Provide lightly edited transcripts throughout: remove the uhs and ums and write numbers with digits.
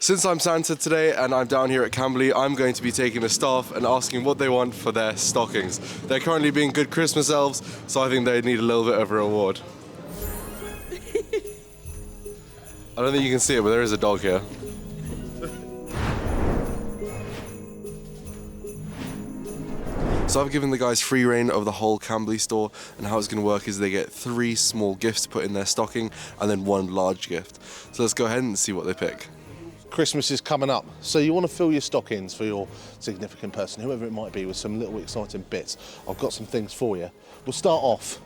Since I'm Santa today and I'm down here at Camberley, I'm going to be taking the staff and asking what they want for their stockings. They're currently being good Christmas elves, so I think they need a little bit of a reward. I don't think you can see it, but there is a dog here. So I've given the guys free reign of the whole Camberley store, and how it's going to work is they get 3 small gifts to put in their stocking and then 1 large gift. So let's go ahead and see what they pick. Christmas is coming up, so you want to fill your stockings for your significant person, whoever it might be, with some little exciting bits. I've got some things for you. We'll start off.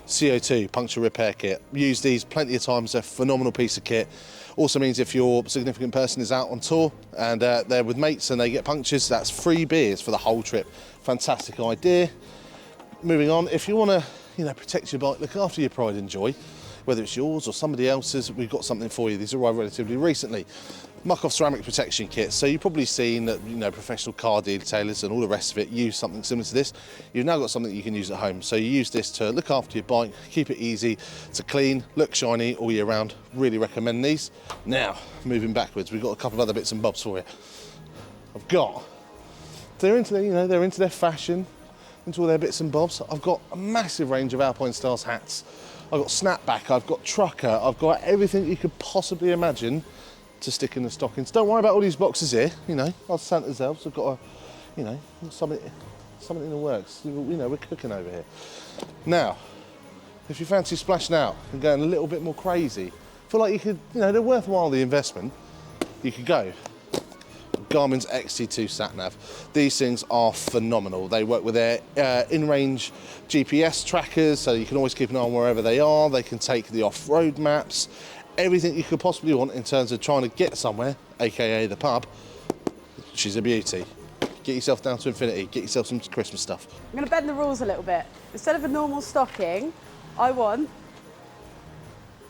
CO2 puncture repair kit. Use these plenty of times. They're a phenomenal piece of kit. Also means if your significant person is out on tour and they're with mates and they get punctures, that's free beers for the whole trip. Fantastic idea. Moving on, if you want to, protect your bike, look after your pride and joy, whether it's yours or somebody else's, we've got something for you. These arrived relatively recently. Muck-off ceramic protection kit. So you've probably seen that, professional car detailers and all the rest of it use something similar to this. You've now got something you can use at home. So you use this to look after your bike, keep it easy to clean, look shiny all year round. Really recommend these. Now, moving backwards, we've got a couple of other bits and bobs for you. They're into they're into their fashion, into all their bits and bobs. I've got a massive range of Alpine Stars hats. I've got snapback, I've got trucker, I've got everything you could possibly imagine to stick in the stockings. Don't worry about all these boxes here, our Santa's elves have got something in the works. We're cooking over here. Now, if you fancy splashing out and going a little bit more crazy, feel like you could, they're worthwhile the investment, you could go. Garmin's XT2 sat-nav. These things are phenomenal. They work with their in-range GPS trackers, so you can always keep an eye on wherever they are. They can take the off-road maps. Everything you could possibly want in terms of trying to get somewhere, aka the pub. She's a beauty. Get yourself down to infinity, get yourself some Christmas stuff. I'm going to bend the rules a little bit. Instead of a normal stocking, I want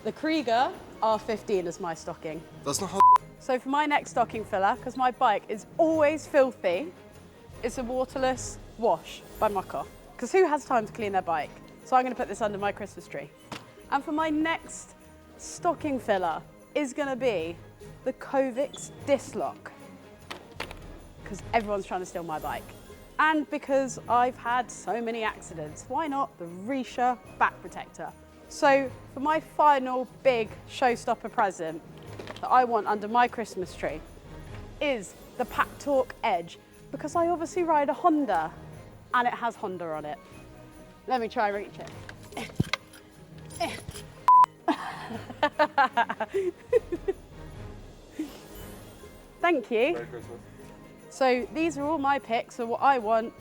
the Krieger R15 as my stocking. That's not how. So for my next stocking filler, because my bike is always filthy, it's a waterless wash by Muck-Off. Because who has time to clean their bike? So I'm going to put this under my Christmas tree. And for my next stocking filler is going to be the Covix disc lock, because everyone's trying to steal my bike. And because I've had so many accidents, why not the Risha back protector? So for my final big showstopper present that I want under my Christmas tree is the Pack Talk Edge, because I obviously ride a Honda and it has Honda on it. Let me try and reach it. Thank you. Merry Christmas. So these are all my picks of what I want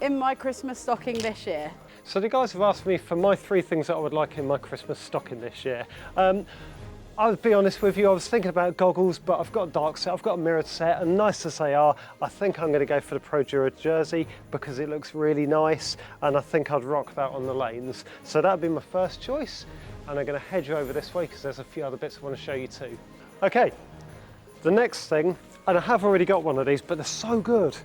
in my Christmas stocking this year. So the guys have asked me for my 3 things that I would like in my Christmas stocking this year. I'll be honest with you, I was thinking about goggles, but I've got a dark set, I've got a mirrored set, and nice as they are, I think I'm going to go for the Pro Dura jersey because it looks really nice, and I think I'd rock that on the lanes. So that'd be my first choice, and I'm going to head you over this way because there's a few other bits I want to show you too. Okay, the next thing, and I have already got one of these, but they're so good.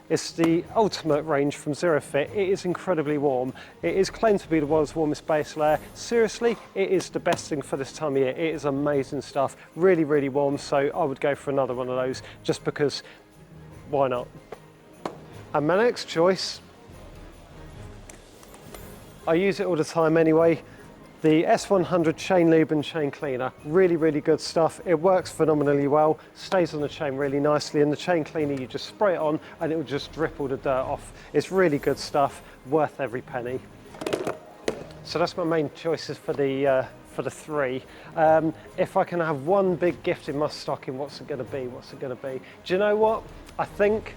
It's the Ultimate range from Zero Fit. It is incredibly warm. It is claimed to be the world's warmest base layer. Seriously, it is the best thing for this time of year. It is amazing stuff, really, really warm. So I would go for another one of those just because, why not? And my next choice, I use it all the time anyway. The S100 chain lube and chain cleaner, really, really good stuff. It works phenomenally well, stays on the chain really nicely, and the chain cleaner, you just spray it on and it will just drip all the dirt off. It's really good stuff, worth every penny. So that's my main choices for the 3. If I can have one big gift in my stocking, what's it gonna be? What's it gonna be? Do you know what? I think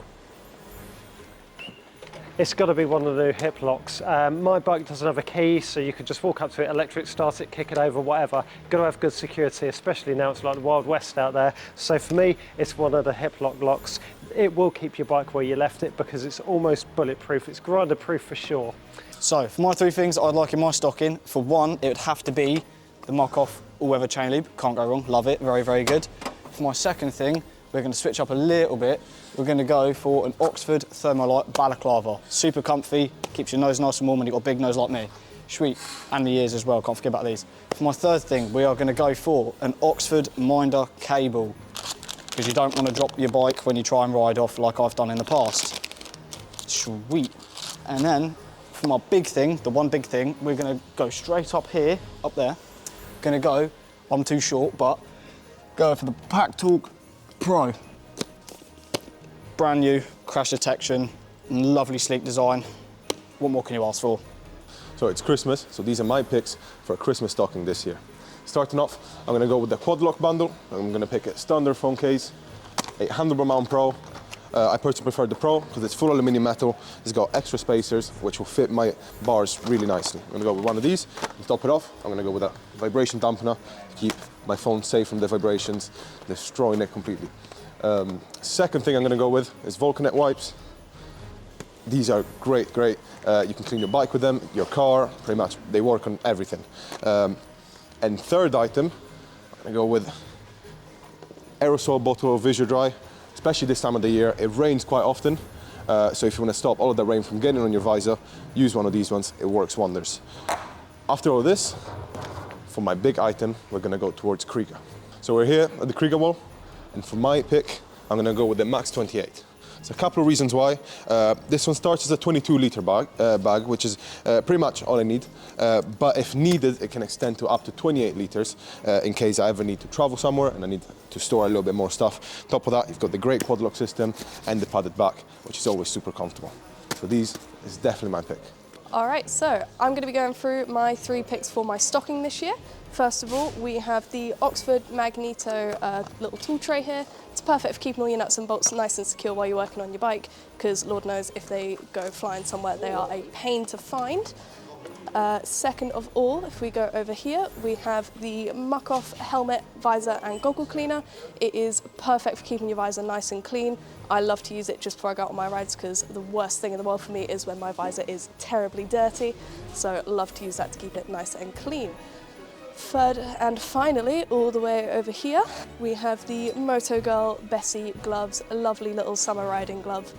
it's got to be one of the new hip locks. My bike doesn't have a key, so you could just walk up to it, electric start it, kick it over, whatever. Got to have good security, especially now it's like the Wild West out there. So for me, it's one of the hip lock locks. It will keep your bike where you left it because it's almost bulletproof. It's grinder proof for sure. So for my 3 things I'd like in my stocking, for one, it would have to be the Muck-Off all-weather chain lube. Can't go wrong, love it, very, very good. For my second thing, we're going to switch up a little bit. We're going to go for an Oxford Thermolite balaclava. Super comfy, keeps your nose nice and warm when you've got a big nose like me. Sweet, and the ears as well, can't forget about these. For my third thing, we are going to go for an Oxford Minder cable. because you don't want to drop your bike when you try and ride off like I've done in the past. Sweet. And then for my big thing, the one big thing, we're going to go straight up here, up there. Going to go, I'm too short, but go for the Pack Talk Pro. Brand new, crash detection, lovely sleek design. What more can you ask for? So it's Christmas, so these are my picks for a Christmas stocking this year. Starting off, I'm going to go with the quad lock bundle. I'm going to pick a standard phone case, a handlebar mount pro. I personally prefer the pro because it's full aluminium metal. It's got extra spacers which will fit my bars really nicely. I'm going to go with one of these. To top it off, I'm going to go with a vibration dampener to keep my phone safe from the vibrations, destroying it completely. Second thing I'm going to go with is Vulcanet wipes. These are great. You can clean your bike with them, your car, pretty much. They work on everything. And third item, I'm going to go with aerosol bottle of Visual Dry. Especially this time of the year, it rains quite often. So if you want to stop all of the rain from getting on your visor, use one of these ones, it works wonders. After all this, for my big item, we're going to go towards Kriega. So we're here at the Kriega wall, and for my pick, I'm going to go with the Max 28. So a couple of reasons why. This one starts as a 22-litre bag, which is pretty much all I need. But if needed, it can extend to up to 28 litres in case I ever need to travel somewhere and I need to store a little bit more stuff. Top of that, you've got the great quad lock system and the padded back, which is always super comfortable. So these is definitely my pick. All right, so I'm going to be going through my 3 picks for my stocking this year. First of all, we have the Oxford Magneto little tool tray here. It's perfect for keeping all your nuts and bolts nice and secure while you're working on your bike, because Lord knows if they go flying somewhere, they are a pain to find. Second of all, if we go over here, we have the Muck-Off helmet, visor and goggle cleaner. It is perfect for keeping your visor nice and clean. I love to use it just before I go out on my rides because the worst thing in the world for me is when my visor is terribly dirty. So love to use that to keep it nice and clean. Third and finally, all the way over here, we have the Moto Girl Bessie gloves, a lovely little summer riding glove.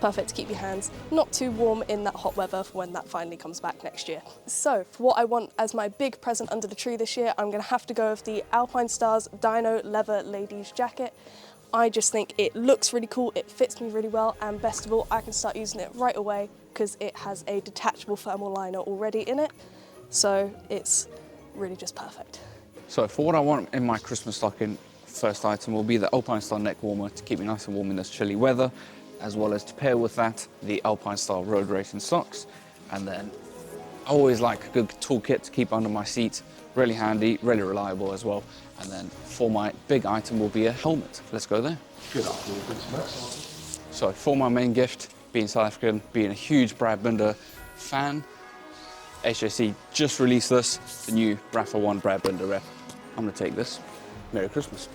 Perfect to keep your hands not too warm in that hot weather for when that finally comes back next year. So for what I want as my big present under the tree this year, I'm going to have to go with the Alpine Stars Dino Leather Ladies Jacket. I just think it looks really cool, it fits me really well, and best of all, I can start using it right away because it has a detachable thermal liner already in it. So it's really just perfect. So for what I want in my Christmas stocking, first item will be the Alpine Star neck warmer to keep me nice and warm in this chilly weather, as well as to pair with that, the Alpine Star road racing socks. And then I always like a good toolkit to keep under my seat, really handy, really reliable as well. And then for my big item will be a helmet. Let's go there. Good afternoon, Christmas. So for my main gift, being South African, being a huge Brad Binder fan, HSC just released this, the new Rafa 1 Brad Binder rep. I'm gonna take this. Merry Christmas.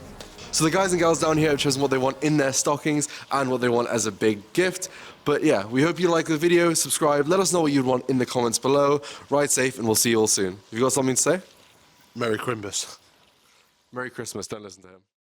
So the guys and gals down here have chosen what they want in their stockings and what they want as a big gift. But yeah, we hope you like the video, subscribe, let us know what you'd want in the comments below. Ride safe and we'll see you all soon. You got something to say? Merry Christmas. Merry Christmas, don't listen to him.